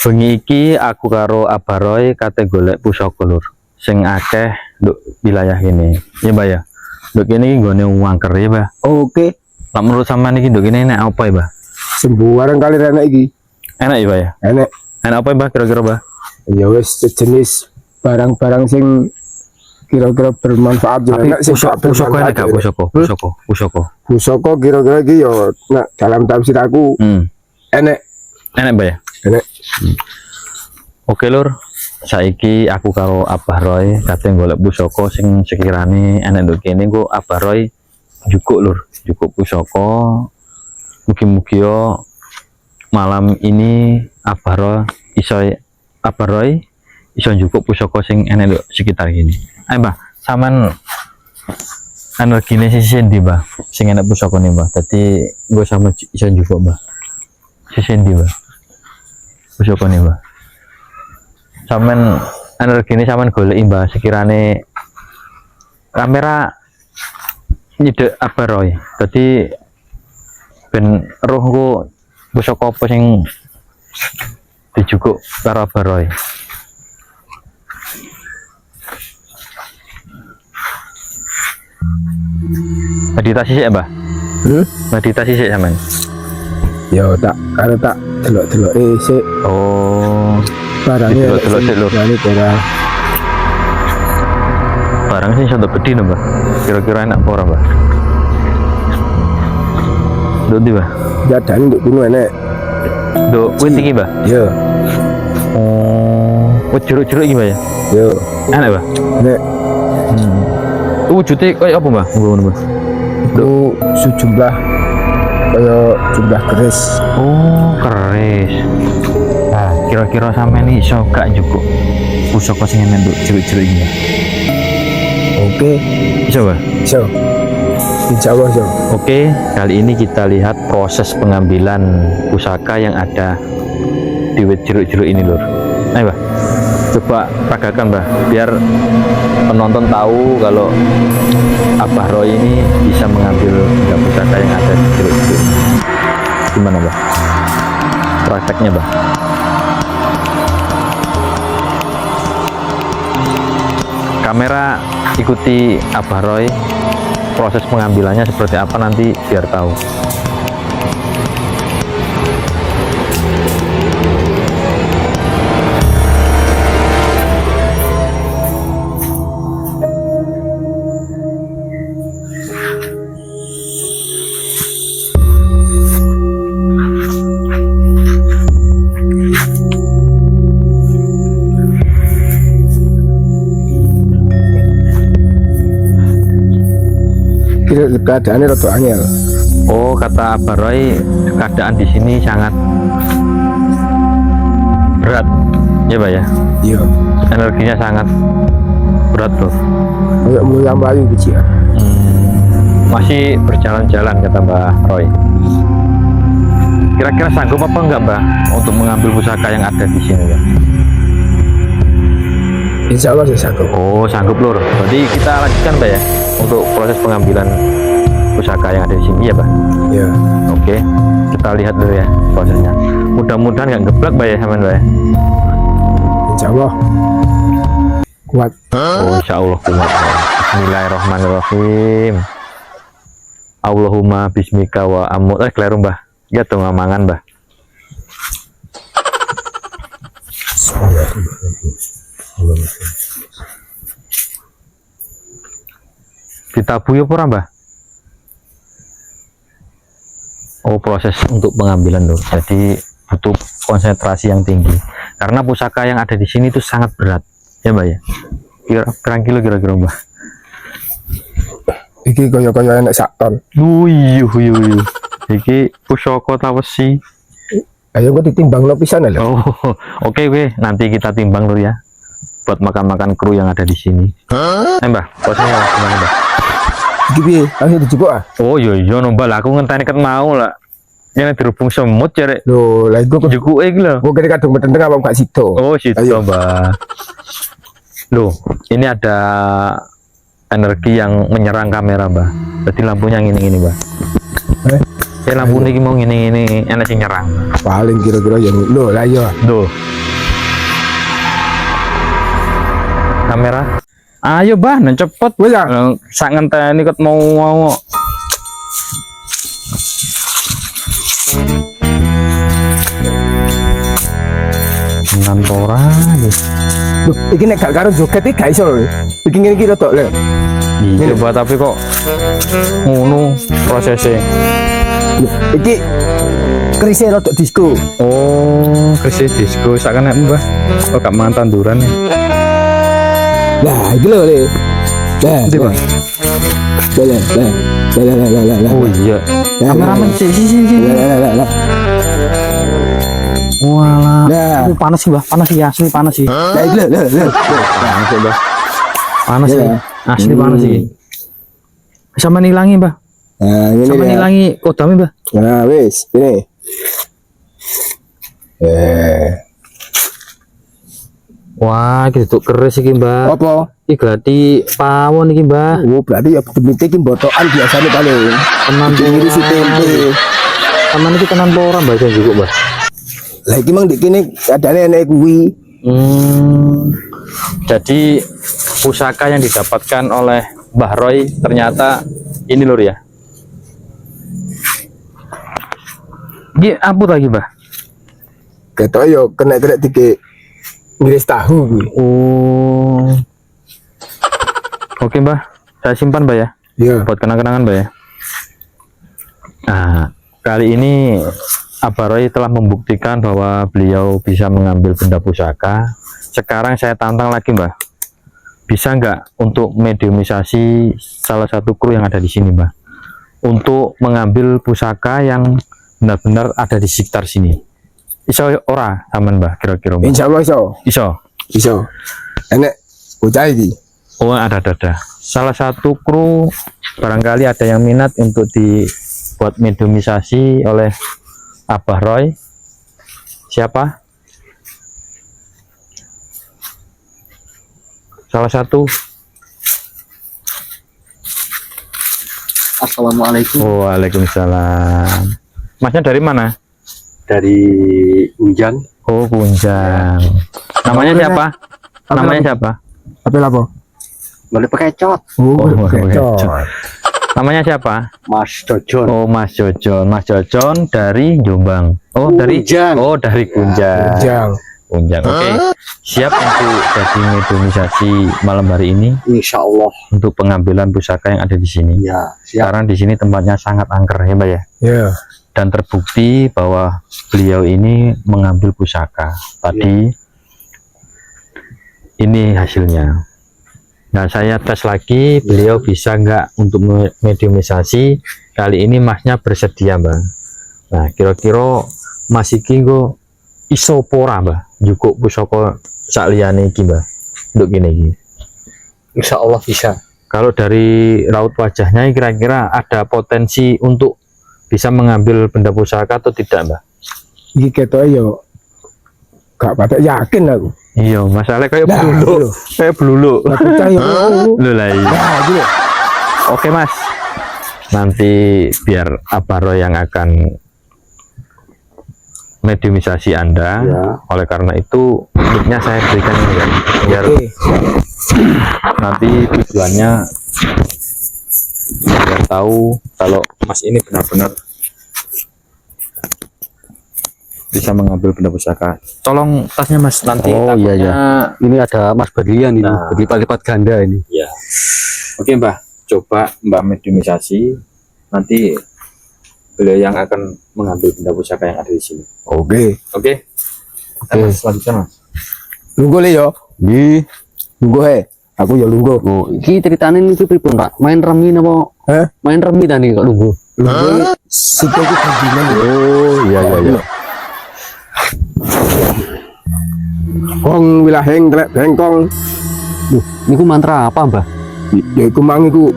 Bengi iki aku karo Abaroy kate golek pusaka lur. Sing akeh nduk wilayah ini. Ya, Mbah ya. Nduk kene iki nggone wangker ya, Mbah. Oke. Lah menurut sampean iki nduk kene enak apa ya, Mbah? Sembarang kali enak iki. Enak ya, Mbah ya? Enak. Enak apa ya, Mbah kira-kira, Mbah? Ya wis sejenis barang-barang sing kira-kira bermanfaat Tapi enak sing pusaka enak gak pusaka? Pusaka kira-kira iki ya nah, dalam tafsir aku enak. Enak, Mbah ya? Enak. Oke lur, saiki aku karo Abah Roy kate golek pusaka sing sekirane enek nduk kene engko Abah Roy njukuk lur, njukuk pusaka. Mugi-mugi yo malam ini Abah Roy iso njukuk pusaka sing enek nduk sekitar gini. Ayo Mbah, sampean energine sisi ndi, Mbah? Sing enek pusaka nih, Mbah. Dadi nggo sama iso njukuk, Mbah. Sisi ndi, Mbah? Pusaka nih, Mbah. Sampean energine sampean goleki, Mbah, sekirane kamera nyidek Abah Roy. Dadi ben rohku pusaka apa sing dijukuk karo Abah Roy. Meditasi sih, Mbah. Meditasi sih sampean. Ya tak karo tak delok-delok sik. Oh. Barangnya delok sik lur. Barang sih sudah gede nih, Mbah. Kira-kira enak apa ora, Mbah? Nduk ndi, Mbah? Jadane nduk kuno enak. Nduk kuwi iki, Mbah. Ya. Oh, wis jeruk-jeruk iki, Mbah ya? Ya. Enak, Mbah? Enak. Wujudnya kayak apa, Mbah? Ngono, Mbah. Itu sejumlah kayak jumlah keris. Oh, keris. Nah, kira-kira sampean iso gak njukuk pusaka sing enek nduk jeruk-jeruk iki, Mbah? Oke. Iso, Mbah? So. Insya Allah, so. Oke, kali ini kita lihat proses pengambilan pusaka yang ada di wit jeruk-jeruk ini, lur. Ayo, Mbah. Coba ragakan, Mbah, biar penonton tahu kalau Abah Roy ini bisa mengambil pusaka yang ada di jeruk-jeruk. Gimana, Mbah? Prakteknya, Mbah. Kamera ikuti Abah Roy, proses pengambilannya seperti apa nanti biar tahu. Keadaannya rada angel. Oh, kata Abah Roy, keadaan di sini sangat berat, ya, Mbah ya? Iya. Energinya sangat berat loh. Kayak mulia Melayu kecil. Masih berjalan-jalan kata Mbah Roy. Kira-kira sanggup apa enggak, Mbah, untuk mengambil pusaka yang ada di sini, Mbah? Insya Allah saya sanggup. Oh, sanggup lur. Berarti kita lanjutkan, Mbah ya, untuk proses pengambilan pusaka yang ada di sini, ya, Mbah? Ya. Oke, kita lihat dulu ya prosesnya. Mudah-mudahan nggak geblak, Mbah ya, sama Mbah ya. Insya Allah kuat. Oh, insya Allah kuat. Bismillahirrahmanirrahim. Allahumma bismika wa amut. Keliru, Mbah. Ya tuh ngamangan, Mbah. Ditabuh ya pura, Mbah? Oh, proses untuk pengambilan loh. Jadi butuh konsentrasi yang tinggi. Karena pusaka yang ada di sini itu sangat berat, ya, Mbah ya. Berapa kilo kira-kira, Mbah? Iki kaya enak sak ton. Iya. Iki pusaka ta wesi. Ayo kok ditimbang lo pisan lho. Oh, oke. Nanti kita timbang lur ya. Buat makan-makan kru yang ada di sini. Mbah, posnya gimana, Mbah? Iki piye? Langsung dijupuk ah? Oh, iya, no, Mbah. Aku ngenteni ket mau lah. Yang dirubung semut jarek. Loh, lah iku jukuke iki lho. Kok kene kadung betenteng apa gak sido? Oh, sido, Mbah. Loh, ini ada energi yang menyerang kamera, Mbah. Jadi lampunya gini, Mbah. lampu iki mau ngene enak sing nyerang. Paling kira-kira yang lho lah ya. Duh. Kamera. Ayo bah, nah cepet. Wes ya. Sak ngenteni ket mau. Nantora guys. Loh, iki nek gak karo joget iki gak iso lho. Iki ngene iki rodok lho. Iya, bah, tapi kok ngono prosesnya. Loh, iki krise rodok disco. Oh, krisis disco sak kena mbah. Kok gak mangan tanduran ya. Lah, iki lho, Le. Lah, Ndi, Bang? Lah. Oh iya. Kameramen sih. Lah. Walah. Nah. Itu panas sih, Bah. Panas sih, asli panas sih. Lah, iki lho. Panas sih, Bah. Panas Ya. sih. Asli panas sih. Sama nilangi, Bah. Nah, ini Sama dia. nilangi kodamnya, Bah. Nah, wis, ini. Wah, gitu keris iki, Mbak. Apa? Iki berarti pawon iki, Mbak. Oh, berarti ya demite iki botokan biasanya paling. Tenan Ini si tempe. Tenan iki tenan orang Mbak juga, Mbak. Lah iki mang dik kene adane enek kuwi. Jadi pusaka yang didapatkan oleh Mbah Roy ternyata ini lur ya. Ini apa lagi, Mbah? Ketok yo kena dike ngiris tahu kuwi. Oh. Oke, Mbah. Saya simpan, Mbah ya. Iya. Buat kenang-kenangan, Mbah ya. Nah, kali ini Abah Roy telah membuktikan bahwa beliau bisa mengambil benda pusaka. Sekarang saya tantang lagi, Mbah. Bisa nggak untuk mediumisasi salah satu kru yang ada di sini, Mbah? Untuk mengambil pusaka yang benar-benar ada di sekitar sini. Iso ora aman, Mbah, kira-kira, Mbah? Insyaallah iso. Iso. Enek bocah iki. Oh, ada. Salah satu kru barangkali ada yang minat untuk dibuat mediumisasi oleh Abah Roy. Siapa? Salah satu. Assalamualaikum. Waalaikumsalam. Masnya dari mana? Dari Unjang. Oh, Kunjang. Namanya siapa? Namanya siapa? Apa lapo? Boleh pakai cot. Kecot. Namanya siapa? Mas Dojon. Oh, Mas Jojon. Mas Jojon dari Jombang. Oh, dari Kunjang. Oh, dari Kunjang. Jang. Kunjang. Oke. Siap untuk jadi mediumisasi malam hari ini Insya Allah. untuk pengambilan pusaka yang ada di sini. Ya, siap. Sekarang di sini tempatnya sangat angker ya, Mbak ya. Ya. Dan terbukti bahwa beliau ini mengambil pusaka. Tadi ini hasilnya. Nah, saya tes lagi beliau bisa nggak untuk mediumisasi. Kali ini Masnya bersedia, Mbak. Nah, kira-kira Mas iki nggo iso pora, Mbak, njukuk pusaka sak liyane iki, Mbak. Untuk gini iki. Insya Allah bisa. Kalau dari raut wajahnya kira-kira ada potensi untuk bisa mengambil benda pusaka atau tidak, Mbak? Iki ketok yo gak pada yakin aku. Iya, masalahnya kayak Nah, beluluk. Kayak beluluk. Lah bocah yo. Loh lah iya. Nah, gitu. Oke, Mas. Nanti biar Abah Roy yang akan mediumisasi Anda. Ya. Oleh karena itu nicknya saya berikan ini ya. Biar Oke. nanti tujuannya biar tahu kalau Mas ini benar-benar bisa mengambil benda pusaka. Tolong tasnya, Mas, nanti Oh, iya, takutnya- Ini ada Mas Berlian ini. Nah. Berlipat-lipat ganda ini. Ya. Oke, Mbah. Coba Mbak mediumisasi. Nanti beliau yang akan mengambil benda pusaka yang ada di sini. Oke. Oke. Oke. Selanjutnya, Mas. Lungguh le yo. Nggih. Lungguh he. Aku yo lungguh. Oh, iki ceritane niku pripun, Pak? Main remi napa? Hah? Main remi tadi kok nunggu. Lungguh sikil ku kandinan. Oh, iya. Kong wilaheng telek bengkong. Niku mantra apa, Mbah? Ya iku mang iku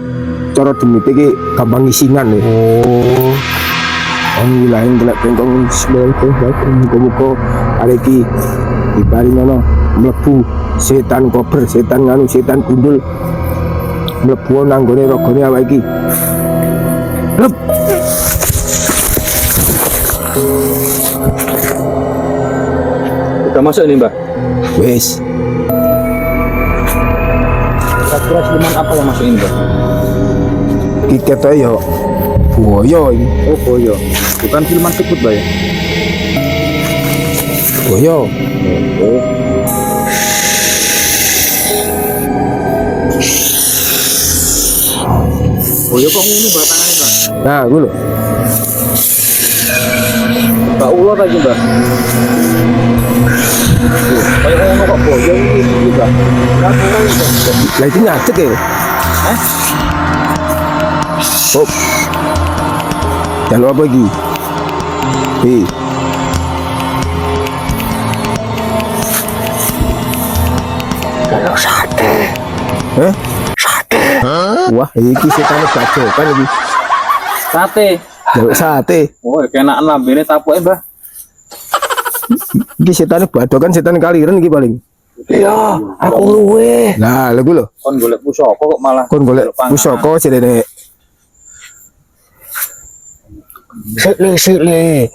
cara demite iki gampang ngisingan ya. Oh. Kong wilaheng telek bengkong muga-muga arek iki diparingono mlebu setan kober, setan nganu, setan gundul. Mlebu nang gone rogone awake iki. Lep. Udah masuk nih, Mbah. Wis. Kira-kira siluman apa yang masuk ini, Mbah? Kita tuh yo buaya ini. Oh, boyo. Bukan siluman sikut, Mbah ya? Buaya. Oh. Boyo kok ngene, Mbah, tangannya, Mbah? Nah, gue loh. Mbak ular lagi, Mbah. Kayak ngono kok boyo ini, Mbah. Kan orang itu. Lah itu nyacek ya. Hah? Hop. Jangan apa lagi. Hei. Kalau sate. Hah? Wah, iki setan bacokan iki. Sate. Jaluk sate. Oh, kenaan lambene tapuke, Mbah. Iki setan bacokan setan kaliren iki paling. Iya, aku luwe. Nah, lha gue loh. Kon golek pusaka kok malah Kon golek pusaka sedene. Sik le.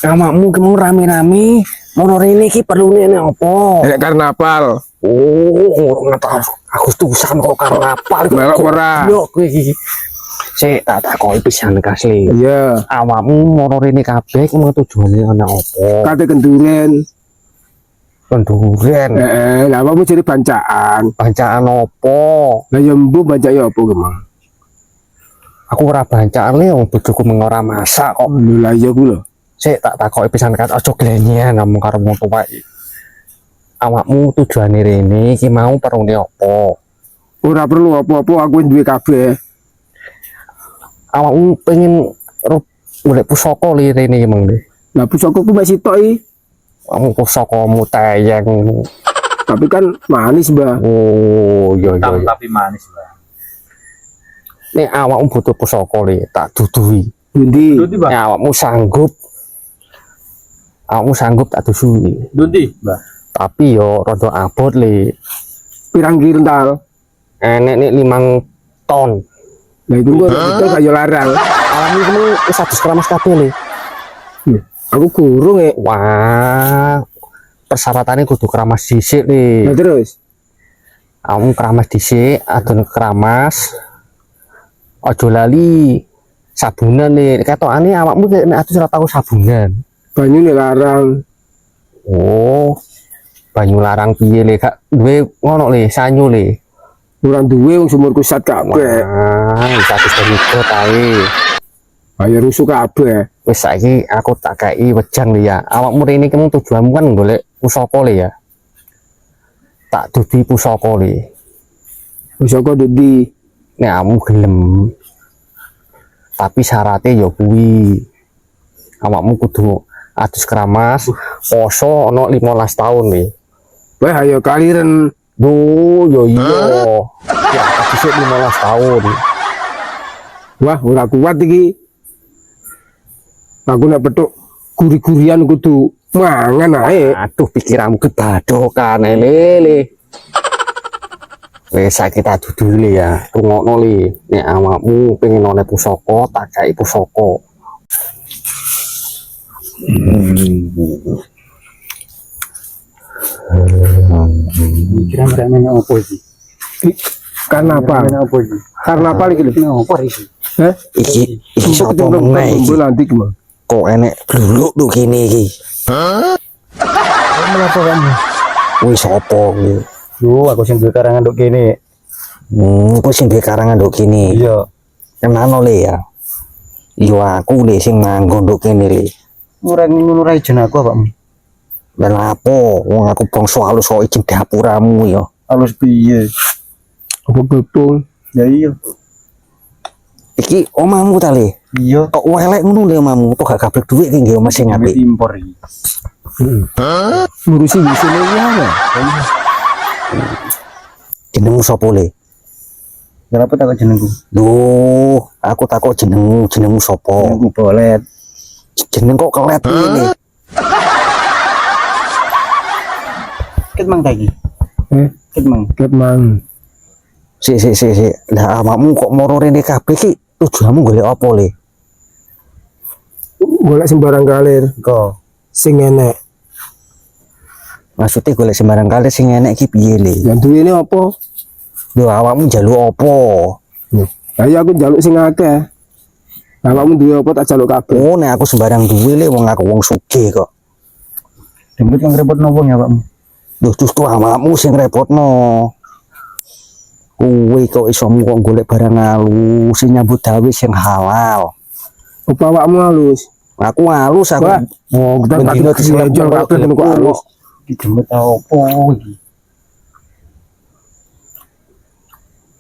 Awakmu ki mau rame-rame. Mau rene iki perlune apa? Nek karnaval. Oh, ngatar Agustusan kok karnaval. Melok ora. Yo kowe iki. Sik tak takoki pisan kasih. Iya. Awakmu mau rene kabeh ki mau tujuane ana apa? Kate kenduren. Penduren. Lah apa jadi bancaan. Bancaan apa? Lah ya mbu bancak ya apa kemang. Aku ora bancaan le wong bojoku mengora masak kok. Lah ya ku lho. Sik tak takoki pisan kan aja glenyen ngomong karo wong tuwa iki. Awakmu tujuane rene iki mau perune apa? Ora perlu apa-apa aku duwe kabeh. Awakmu pengen golek pusaka li rene iki mong. Lah pusaka ku mek sitok iki. Awakmu pusakamu tayang. Tapi kan manis, Mbah. Oh, iya iya. tapi manis, Mbah. Nek awakmu butuh pusaka li tak duduhi. Bundi. Dundi, Mbah. Nek awakmu sanggup. Awakmu sanggup tak duduhi. Dundi, Mbah. Tapi yo rada abot li. Pirang kintal. Nek 5 ton. Lah iku kok betul gak yo larang. Awakmu iki wis 100 gram kabeh li. Aku kurung ya. Wah, persyaratannya kudu keramas dhisik li. Nah terus. Kamu keramas dhisik, adon keramas. Ojo lali sabunan nih. Ketokane awakmu nek atus ora tau sabunan. Banyu nih larang. Oh. Banyu larang piye le gak duwe ngono le, sanyu le. Ora duwe wong sumurku sat kabeh. Wah, wis atus tenaga tae. Ayo rusuh kabeh. Wis saiki aku tak kei wejan li ya. Awakmu rene ki tujuanmu kan golek pusaka le ya. Tak dudu pusaka le. Pusaka dundi. Nek kamu gelem. Tapi syaratnya ya kuwi. Awakmu kudu atus keramas, poso ono 15 tahun nih. Wah ayo kaliren. Duh, yo iya. Ya, atus 15 tahun. Wah ora kuat iki. Aku nek petuk guri-gurian kudu mangan ae. Aduh, pikiranmu kebadokan lele. Wes kita dudule ya, rungokno li. Nek awakmu pengen oleh pusaka, tak kei pusaka. Kira-kira ini apa sih? Karena apa? Apa sih? Karena apa lagi lho? Apa sih? Heh? Iki sapa meneh iki? Nanti gimana? Kok enek bluluk tuh kene iki. Kamu apa kamu? Wis sapa kuwi? Yo, aku sing duwe karangan nduk kene. Kok sing duwe karangan nduk kene. Iya. Kenano le ya? Yo aku le sing manggon nduk kene le. Ora ngono ra ijen aku apakmu. Lah apa? Wong aku bangsa halus kok izin dapuramu ya. Halus piye? Apa gepung? Ya iya. Iki omahmu ta le? Iya. Kok welek ngono le omahmu? Kok gak gablek dhuwit ki nggih omah sing apik. Impor iki. Ngurusi wisine ya. Jenengmu sapa le? Berapa tak jenengku? Duh, aku takut jenengmu sapa? Jenengku Bolet. Jeneng kok kelet ini. Ket mang ta iki? Ket mang. Ket mang. Si. Lah awakmu kok moro rene kabeh ki tujuanmu golek apa le? golek sembarang kalir Kok sing enek. maksudnya golek sembarang kali sing enek iki piye le? Yang duwe ini apa? Yo awakmu njaluk apa? Ayo aku njaluk sing akeh. Awakmu duwe apa tak jaluk kabeh. Oh, nek aku sembarang duwe le wong aku wong sugih kok. Dempet yang repotno wong ya, Pak. Loh justru awakmu sing repotno. Kowe kok iso kok golek barang halus sing nyambut gawe sing halal. Apa awakmu halus? Aku halus aku. Wah, oh kita Bendino tak dijual kabeh ngono kok halus. Dijemput apa iki?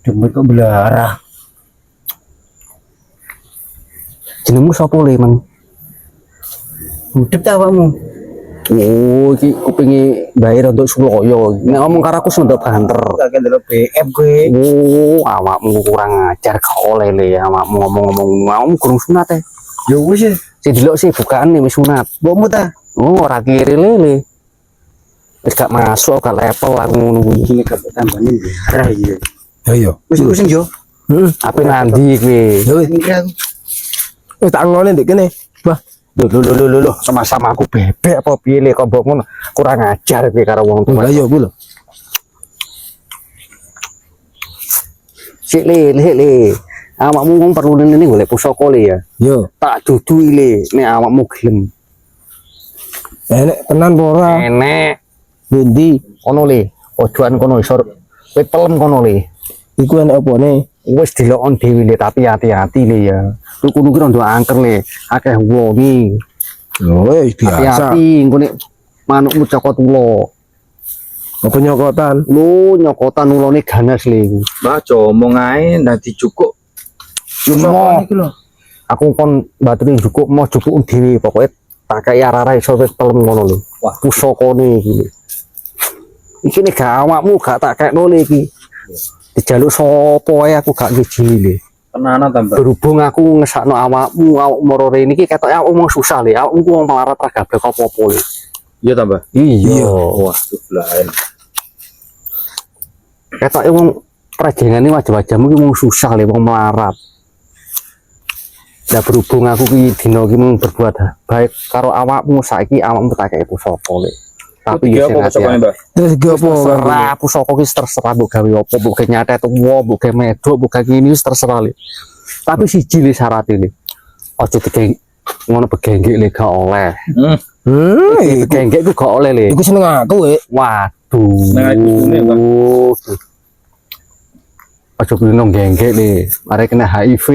Jemput kok belarah. Jenengmu sapa le, Mang? Udep ta awakmu? Oh, iki kupinge bayar untuk Suloyo. Nek ngomong karo aku sondok banter. Kakek ndelok BM kowe. Oh, awakmu kurang ajar gak oleh le awakmu ngomong-ngomong kurang sunat Ya wis. sing delok sih bukaan nih wis sunat. Mbokmu ta? Oh, ora kiri lele. Wis gak masuk gak level aku ngono kuwi. Iki gak tambane darah iki. Ya yo. Wis sing yo. Apa nanti kowe? Ya wis iki aku. Wis tak ngone ndek kene. Wah, Loh, sama-sama aku bebek apa piye le kok mbok ngono. Kurang ajar kowe karo wong tuwa. lah yo ku lho. Sik le. Awakmu wong perlu ini golek pusaka le ya. Yo, Tak dudui le nek awakmu gelem. enek tenan apa ora? Enek Endi? kono le. Ojoan kono isor. Wit pelem kono le. Iku enek opone? Wis dilokon dhewe le tapi hati-hati le ya. Tuku ki rondo angker le. Akeh wongi. Yo wis biasa. Hati-hati engko nek manukmu cokot ulo. Apa nyokotan? Lu nyokotan ulone ganas le iku. Mbah aja omong ae nanti cukup. Cuma iki lho. aku kon batune cukup mau cukup dhewe pokoke tak kaya arah iso wis pelem ngono lho. Wah, Pusakane iki lho. Iki nek gak awakmu gak tak kekno le iki. Dijaluk sapa ae aku gak ngijini le. tenanan ta, Mbah. Berhubung aku ngesakno awakmu moro rene iki ketok omong susah le. Awakmu wong melarat ra gablek apa-apa le. Iya ta, Mbah. Iya. Wah, lain. Ketok wong prajengane wajah-wajahmu ki wong susah le, wong melarat. Lah berhubung aku ki dina ki mung berbuat baik karo awakmu saiki awakmu tak kei pusaka le. Tapi Iya, ya apa pusakane, Mbah? Terus iki apa? terserah pusaka ki terserah mbok gawe apa, mbok gawe nyatet uwo, mbok gawe medhok, mbok gawe ngene wis terserah le. Tapi siji le syarat le. Aja dikeng ngono begenggek le gak oleh. Iku Begenggek ku gak oleh le. iku seneng aku we. Waduh. Seneng aku dune, Bang. Aja kuwi nang genggek le. Mari kena HIV.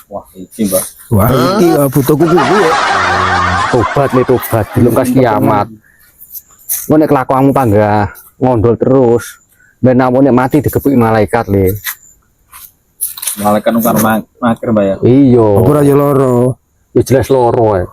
Wah, iki, Mbah. Wah, iki butuh kuku we. Tobat le tobat belum kas kiamat. Ngono nek kelakuanmu panggah ngondol terus. Ben namune mati digepuki malaikat le. Malaikat nang karo maker, Mbah ya. Iya. Apa ora yo loro? Ya jelas loro ae.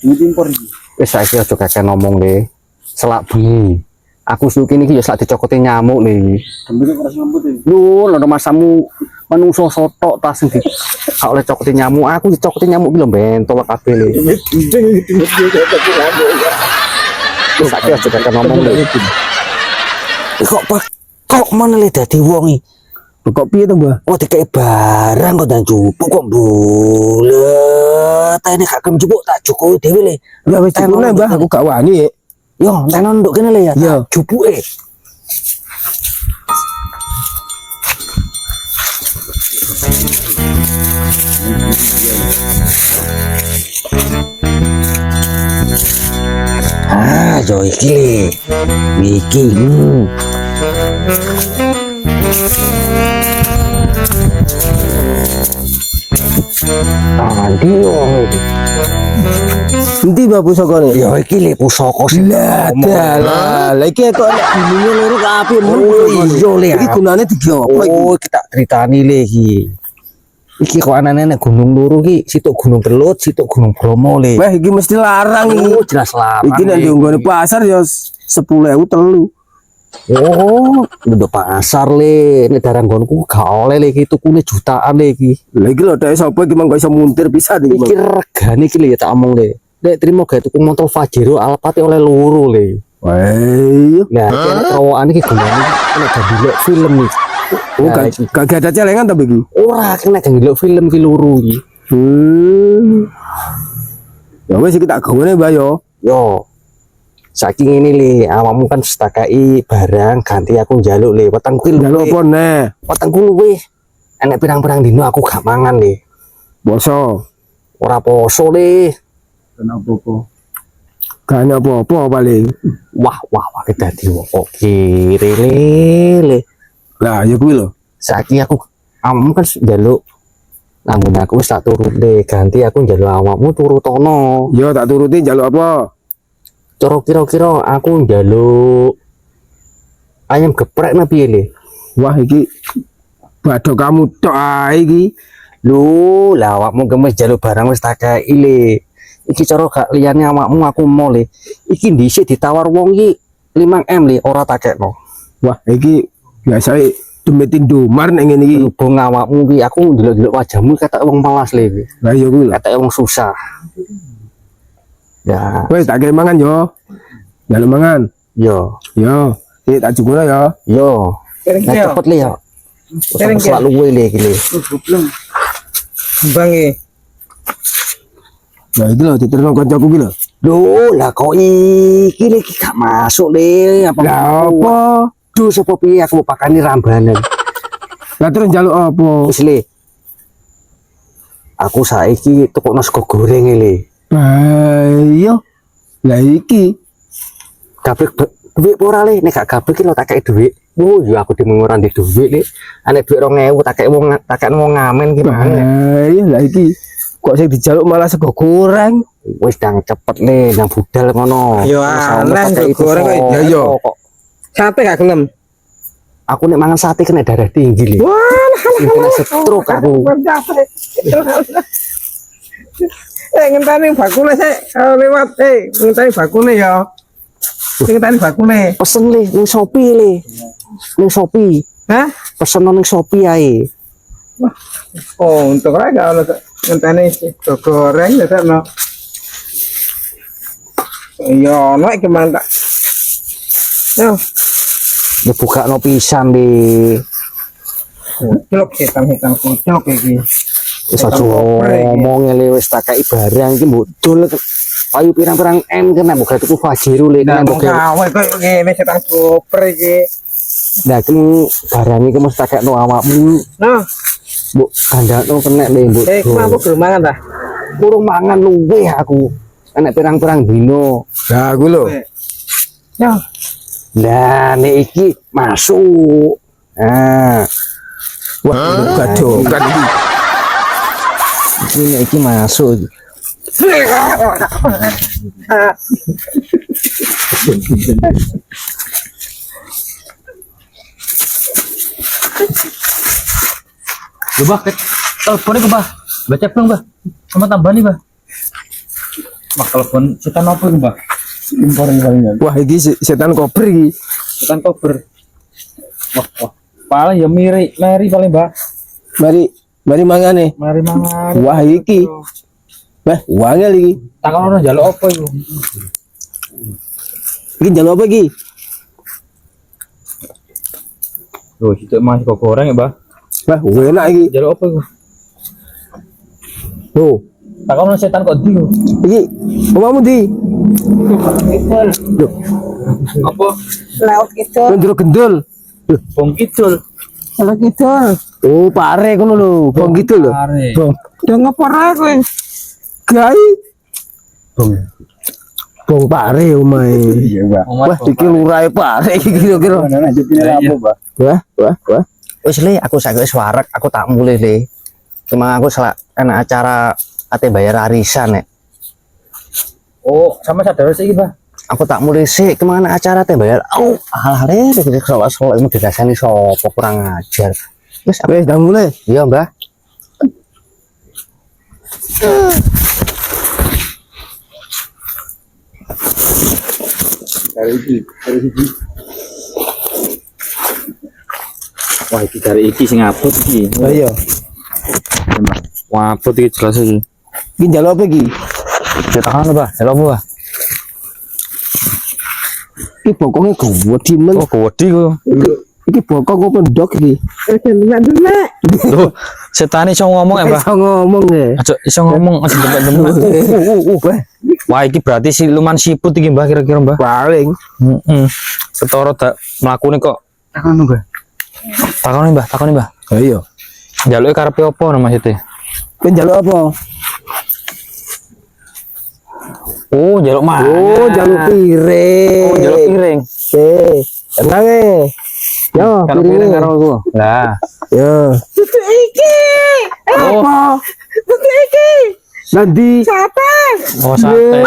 Duit impor iki. Wis saiki aja kakek ngomong le. Selak bengi. Aku suki niki ya selak dicokoti nyamuk le. Dempet ora sambut iki. Lho, lho masamu manungsa sotok tas sing di gak oleh cokoti nyamuk. Aku dicokoti nyamuk ki lho bentol kabeh le. Wis saiki aja kakek ngomong le. Kok mana le dadi wong iki? Kok piye to, Mbah? Oh dikei barang kok dan jupuk kok bulet. Ini gak kem jupuk tak cukup dhewe le. Ya wis cukupne, Mbah, aku gak wani. Yo, tenan nduk kene le ya. Yo. Jupuke. Ah, yo iki le. Iki. Andi yo. Endi Mbah pusakane? Ya iki le pusaka sing Lah, dalah. Lah iki kok nek gununge loro kabeh men. Oh, iya, Le. Iki gunane digawe apa iki? Oh, kita critani le iki. Iki kok anane nek gunung loro iki, situk Gunung Kelut, situk Gunung Bromo le. Wah, iki mesti larang iki. Oh, jelas larang. Iki nek Le. diunggone pasar ya 10.000 telu. Oh, nduk pasar le. Nek darang nggonku gak oleh le iki tukune jutaan le iki. Lah iki lho dhek sapa iki mengko iso muntir pisan iki. Iki regane iki le tak omong le. Nek trimo gawe tuku motor Pajero Alphard oleh loro le. Wah, iya. Lah, kene terowongan iki gunane nek delok film iki. Oh, gak ada celengan tapi iki. Ora kena delok film iki loro iki. Ya wis iki tak gawane Mbah yo. Yo. Saiki ngene le, awakmu kan setakai barang ganti aku njaluk le. Wetengku ki Njaluk apa luwih. neh? Wetengku luwih. Enek pirang-pirang dino aku gak mangan le. Poso. Ora poso le. Kenapa apa? Gak ana apa-apa paling. Wah, kita dadi kok kiri le. Lah ya kuwi lho. Saiki aku awakmu kan njaluk namun aku wis tak turut deh, ganti aku njaluk awakmu turutono. Yo tak turuti njaluk apa? Cara kira-kira aku njaluk ayam geprek na piye le? Wah iki badhe kamu tok ae iki. Lho, lah awakmu gemes njaluk barang wis tak kei le. Iki cara gak liyane awakmu aku mau le. Iki dhisik ditawar wong iki 5M le, ora tak kekno. Wah iki biasa demit Indomar nek ngene iki. Berhubung awakmu ki aku ndelok-ndelok wajahmu kata wong malas le. Lah ya kuwi lho. Kata wong susah. Ya, Wes tak kira mangan yo. Njaluk mangan. yo, Yo, iki tak cukup ya. yo. Nah, cepet le ya. Selalu luwe le iki le. Bang Nah iki lho diterno kancaku iki lho. Loh, lah kok iki le iki gak masuk le apa? Lah apa? Duh, sapa piye aku pakani rambanan. Lah terus njaluk apa? Wis le. Aku saiki tukokno sego goreng le. Ayo. Lah iki Gabrek duit ora le, nek gak gabrek ki lo tak kei duit. Oh, ya aku dimeng ora ndek duit le. Nek duit 2000 tak kei wong ngamen ki mana. ayo lah iki kok sing dijaluk malah sego goreng. Wis dang cepet le, nang budal ngono. Yo, aneh, sego goreng kok. Ya, yo. sate gak gelem. Aku nek mangan sate kena darah tinggi le. Kena stroke aku. Ngenteni bakule sik lewat ngenteni bakule ya. Ngenteni bakule. Pesen le ning Shopee le. Ning Shopee. Hah? Pesen ning Shopee ae. Oh, untuk ora gak ono ngenteni sego goreng ya sakno. Iya, ono iki mantap. Yo, Ya buka no pisan le. celok hitam-hitam celok iki. Wis aja ngomong le wis tak kei barang iki mbok dol ayo pirang-pirang M kena mbok tuku Fajiru le Nah, kena mbok. kawe kok ngene setan super iki. Nah, iki barang iki mesti tak kekno awakmu. Nah, Mbok kandakno kena le mbok. kenapa gelem mangan ta? Kurang mangan luweh aku. Enek pirang-pirang dino. Lah kuwi lho. Yo, Lah nek iki masuk. Nah, Wah, gadokan iki. iki nek iki masuk. Coba teleponnya ke bah, baca bang bah, sama tambah nih bah. Wah telepon setan apa itu bah? Wah iki setan kober iki. Setan kober. Wah, paling ya meri paling bah. Mari mangane. Mari mangan. Wah iki. Wah, wangel iki. Takkan orang jaluk apa itu? Iki njaluk apa iki? Loh, itu masih kok goreng ya bah? Wah, enak iki. Jaluk apa itu? Tuh, Takkan orang setan kok di? iki omamu di. Apa? laut itu. Njero gendul. Bong kidul. Laut itu. Oh, pare kono lho, bong gitu lho. Pare. Bong. Udah ngepora kowe. Gai. Bong pare omae. Iya bah. Wah, iki lurahe pare iki kira-kira. Wah. Wis le aku saiki wis warek, aku tak mulih le. Cuma aku salah enak acara ate bayar arisan nek. Oh, sama sadar sih bah. Aku tak mulai sih kemana acara teh bayar. Oh, hal-hal itu soal ini dirasani sopo kurang ajar. Wis aku Wes, dah mulai. iya, Mbah. Dari iki. Wah, iki dari iki sing abot iki. Lah iya. Wah, abot iki jelas iki. Iki njaluk apa iki? Cetakan Mbah, hello Mbah. Iki bokongnya gede men. Oh, gede kok. Iki bokong apa ndok iki? Demek. Loh, Setan iso ngomong ya, Mbah. Iso ngomong ya. Aja iso ngomong, aja demek-demek. Wah, iki berarti siluman siput iki, Mbah, kira-kira, Mbah. Paling. Heeh. Ketara dak mlakune kok. Takon Mbah. Takoni, Mbah, takoni, Mbah. Ayo. Jaluke karepe apa no maksudnya? Kowe njaluk apa? Oh, jaluk mah. Oh, njaluk piring. Oh, jaluk piring. Tenang Yo, Karo piring karo aku. Lah. Yo. Oh, Nanti oh sate.